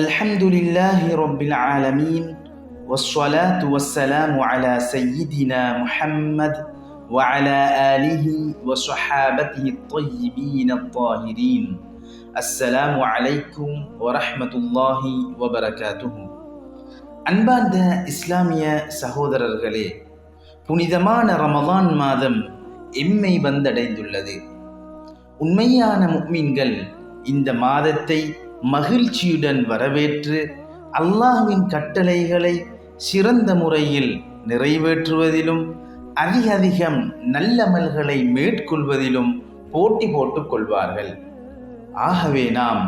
الحمد لله رب العالمين والصلاة والسلام على سيدنا محمد وعلى آله وصحابته الطيبين الطاهرين. السلام عليكم ورحمة الله وبركاته. அன்பார்ந்த இஸ்லாமிய சகோதரர்களே, புனிதமான ரமலான் மாதம் எம்மை வந்தடைந்துள்ளது. உண்மையான முஃமின்கள் இந்த மாதத்தை மகிழ்ச்சியுடன் வரவேற்று அல்லாஹ்வின் கட்டளைகளை சிறந்த முறையில் நிறைவேற்றுவதிலும் அதிகம் நல்லமல்களை மேற்கொள்வதிலும் போட்டி போட்டுக் கொள்வார்கள். ஆகவே நாம்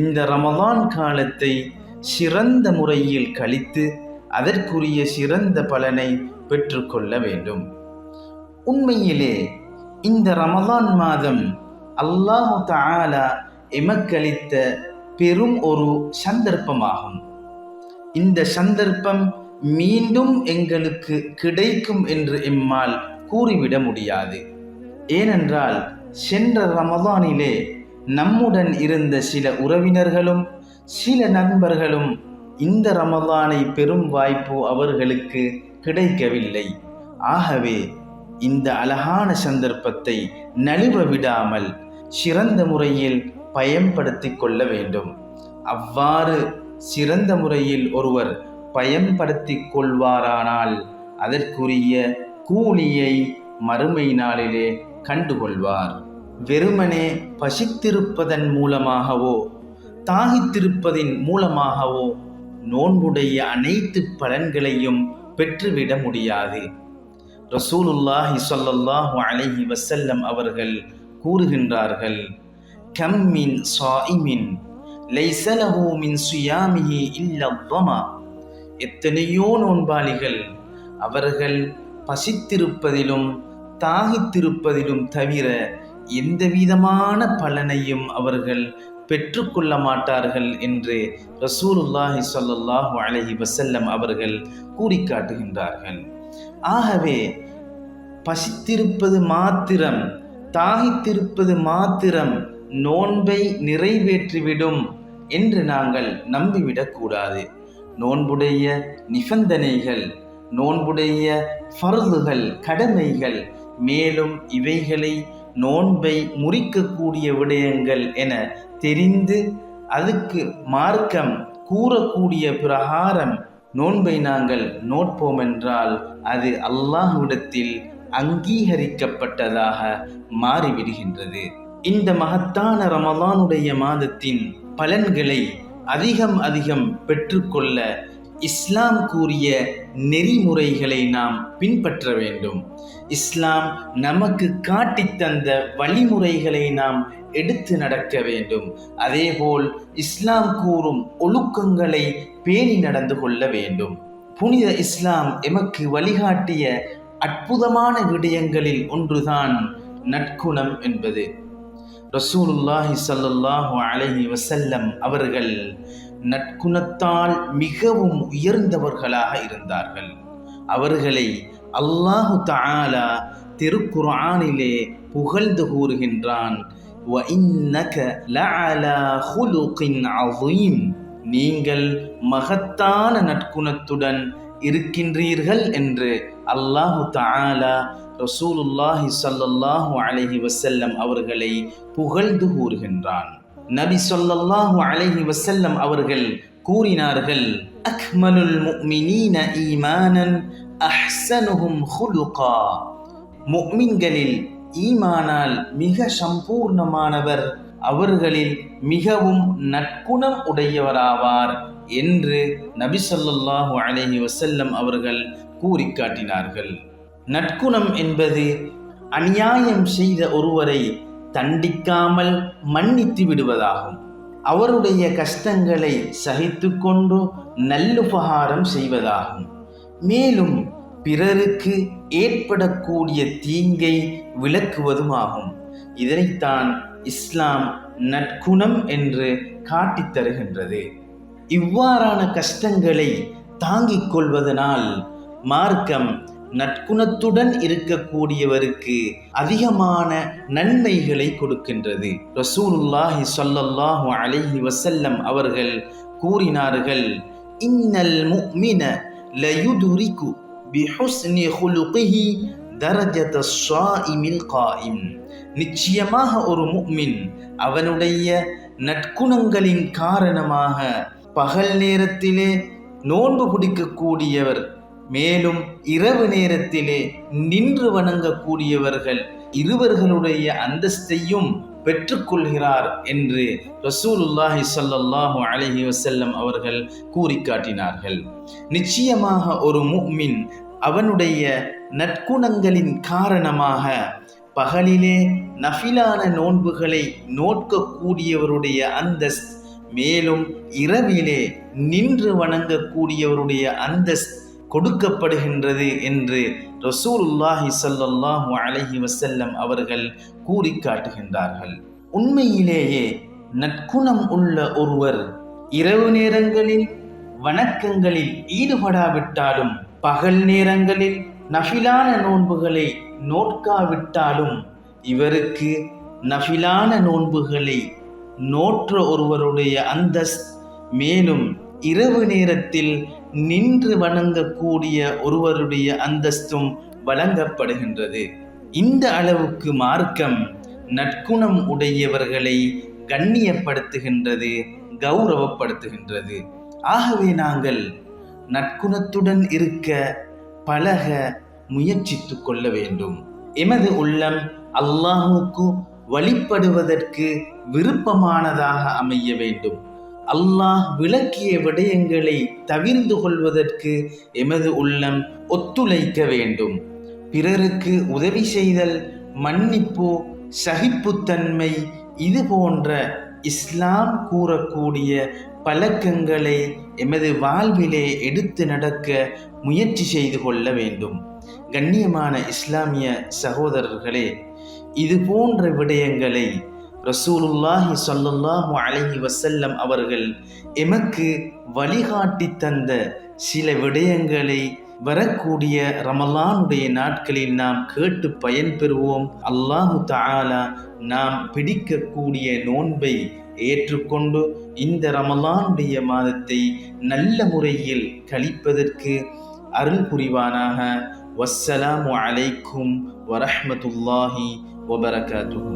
இந்த ரமலான் காலத்தை சிறந்த முறையில் கழித்து அதற்குரிய சிறந்த பலனை பெற்றுக்கொள்ள வேண்டும். உண்மையிலே இந்த ரமலான் மாதம் அல்லாஹு தஆலா எமக்களித்த பெரும் ஒரு சந்தர்ப்பமாகும். இந்த சந்தர்ப்பம் மீண்டும் எங்களுக்கு கிடைக்கும் என்று எம்மால் கூறிவிட முடியாது. ஏனென்றால் சென்ற ரமலானிலே நம்முடன் இருந்த சில உறவினர்களும் சில நண்பர்களும் இந்த ரமலானை பெரும் வாய்ப்பு அவர்களுக்கு கிடைக்கவில்லை. ஆகவே இந்த அழகான சந்தர்ப்பத்தை நழுவ விடாமல் சிறந்த முறையில் பயன்படுத்திக் கொள்ள வேண்டும். அவ்வாறு சிறந்த முறையில் ஒருவர் பயன்படுத்திக் கொள்வாரானால் அதற்குரிய கூலியை மறுமை நாளிலே கண்டுகொள்வார். வெறுமனே பசித்திருப்பதன் மூலமாகவோ தாகித்திருப்பதின் மூலமாகவோ நோன்புடைய அனைத்து பலன்களையும் பெற்றுவிட முடியாது. ரசூலுல்லாஹி ஸல்லல்லாஹு அலைஹி வஸல்லம் அவர்கள் கூறுகின்றார்கள், கம் மின் ஸாயிமின் லைஸ லஹு மின் ஸியாமிஹி இல்லா ظமா. எத்தனையோ நோன்பாளிகள் அவர்கள் பசித்திருப்பதிலும் தாகித்திருப்பதிலும் தவிர எந்தவிதமான பலனையும் அவர்கள் பெற்றுக்கொள்ள மாட்டார்கள் என்று ரசூலுல்லாஹி ஸல்லல்லாஹு அலைஹி வஸல்லம் அவர்கள் கூறி காட்டுகின்றார்கள். ஆகவே பசித்திருப்பது மாத்திரம் தாகித்திருப்பது மாத்திரம் நோன்பை நிறைவேற்றிவிடும் என்று நாங்கள் நம்பிவிடக்கூடாது. நோன்புடைய நிபந்தனைகள், நோன்புடைய ஃபர்துகள், கடமைகள், மேலும் இவைகளை நோன்பை முறிக்கக்கூடிய விடயங்கள் என தெரிந்து அதுக்கு மார்க்கம் கூறக்கூடிய பிரகாரம் நோன்பை நாங்கள் நோட்போம் என்றால் அது அல்லாஹ்விடத்தில் அங்கீகரிக்கப்பட்டதாக மாறிவிடுகின்றது. இந்த மகத்தான ரமலானுடைய மாதத்தின் பலன்களை அதிகம் பெற்றுக்கொள்ள இஸ்லாம் கூறிய நெறிமுறைகளை நாம் பின்பற்ற வேண்டும். இஸ்லாம் நமக்கு காட்டித் தந்த வழிமுறைகளை நாம் எடுத்து நடக்க வேண்டும். அதேபோல் இஸ்லாம் கூறும் ஒழுக்கங்களை பேணி நடந்து கொள்ள வேண்டும். புனித இஸ்லாம் எமக்கு வழிகாட்டிய அற்புதமான விடயங்களில் ஒன்றுதான் நற்குணம் என்பது. ரசூலுல்லாஹி ஸல்லல்லாஹு அலைஹி வஸல்லம் அவர்கள் நற்குணத்தால் மிகவும் உயர்ந்தவர்களாக இருந்தார்கள். அவர்களை அல்லாஹு தஆலா திருக்குர்ஆனிலே புகழ்ந்து கூறுகின்றான், வ இன்னக லஅலா ஹுலுகின் அஸீம். நீங்கள் மகத்தான நற்குணத்துடன் இருக்கின்றீர்கள் என்று அல்லாஹு தஆலா ரசூலுல்லாஹி ஸல்லல்லாஹு அலைஹி வஸல்லம் அவர்களை புகழ்ந்து கூறுகின்றான். நபி ஸல்லல்லாஹு அலைஹி வஸல்லம் அவர்கள் கூறினார்கள், அக்மலுல் முஃமினீன ஈமானன் அஹ்ஸனுஹும் குலுகா. முஃமின்களில் ஈமானால் மிக சம்பூர்ணமானவர் அவர்களில் மிகவும் நற்குணம் உடையவராவார் என்று நபி ஸல்லல்லாஹு அலைஹி வஸல்லம் அவர்கள் கூறி காட்டினார்கள். நற்குணம் என்பது அநியாயம் செய்த ஒருவரை தண்டிக்காமல் மன்னித்து விடுவதாகும். அவருடைய கஷ்டங்களை சகித்து கொண்டு நல்லுபகாரம் செய்வதாகும். மேலும் பிறருக்கு ஏற்படக்கூடிய தீங்கை விலக்குவதுமாகும். இதனைத்தான் இஸ்லாம் நற்குணம் என்று காட்டித் தருகின்றது. இவ்வாறான கஷ்டங்களை தாங்கிக் கொள்வதனால் மார்க்கம் நற்குணத்துடன் இருக்கக்கூடியவருக்கு அதிகமான நன்மைகளை கொடுக்கின்றது. ரசூலுல்லாஹி ஸல்லல்லாஹு அலைஹி வஸல்லம் அவர்கள் கூறினார்கள், இன்னல் முஃமின லயுதுரிகு பிஹுஸ்னி குலுகிஹி தரஜத்தஸ் ஸாயிமில் காயிம். நிச்சயமாக ஒரு முஃமின் அவனுடைய நற்குணங்களின் காரணமாக பகல் நேரத்திலே நோன்பு பிடிக்கக்கூடியவர், மேலும் இரவு நேரத்திலே நின்று வணங்கக்கூடியவர்கள் இருவர்களுடைய அந்தஸ்தையும் பெற்றுக்கொள்கிறார் என்று ரசூலுல்லாஹி ஸல்லல்லாஹு அலைஹி வஸல்லம் அவர்கள் கூறி காட்டினார்கள். நிச்சயமாக ஒரு முஃமின் அவனுடைய நற்குணங்களின் காரணமாக பகலிலே நஃபிலான நோன்புகளை நோட்கக்கூடியவருடைய அந்தஸ்த், மேலும் இரவிலே நின்று வணங்கக்கூடியவருடைய அந்தஸ்த் கொடுக்கப்படுகின்றது என்று ரசூலுல்லாஹி ஸல்லல்லாஹு அலைஹி வஸல்லம் அவர்கள் கூறி காட்டுகின்றார்கள். உண்மையிலேயே நற்குணம் உள்ள ஒருவர் இரவு நேரங்களில் வணக்கங்களில் ஈடுபடாவிட்டாலும், பகல் நேரங்களில் நஃபிலான நோன்புகளை நோட்காவிட்டாலும், இவருக்கு நஃபிலான நோன்புகளை நோற்ற ஒருவருடைய அந்தஸ்த், மேலும் இரவு நேரத்தில் நின்று வணங்கக்கூடிய ஒருவருடைய அந்தஸ்தும் வழங்கப்படுகின்றது. இந்த அளவுக்கு மார்க்கம் நற்குணம் உடையவர்களை கண்ணியப்படுத்துகின்றது, கௌரவப்படுத்துகின்றது. ஆகவே நாங்கள் நற்குணத்துடன் இருக்க பழக முயற்சித்து கொள்ள வேண்டும். எமது உள்ளம் அல்லாஹுக்கு வழிபடுவதற்கு விருப்பமானதாக அமைய வேண்டும். அல்லாஹ் விளக்கிய விடயங்களை தவிர்ந்து கொள்வதற்கு எமது உள்ளம் ஒத்துழைக்க வேண்டும். பிறருக்கு உதவி செய்தல், மன்னிப்பு, சகிப்புத்தன்மை, இது போன்ற இஸ்லாம் கூறக்கூடிய பழக்கங்களை எமது வாழ்விலே எடுத்து நடக்க முயற்சி செய்து கொள்ள வேண்டும். கண்ணியமான இஸ்லாமிய சகோதரர்களே, இது போன்ற விடயங்களை ரசூலுல்லாஹி ஸல்லல்லாஹு அலைஹி வஸல்லம் அவர்கள் எமக்கு வழிகாட்டி தந்த சில விடயங்களை வரக்கூடிய ரமலானுடைய நாட்களில் நாம் கேட்டு பயன்பெறுவோம். அல்லாஹு தஆலா நாம் பிடிக்கக்கூடிய நோன்பை ஏற்றுக்கொண்டு இந்த ரமலானுடைய மாதத்தை நல்ல முறையில் கழிப்பதற்கு அருள் புரிவானாக. வஸ்ஸலாமு அலைக்கும் வரஹ்மத்துல்லாஹி வபரகாத்துஹு.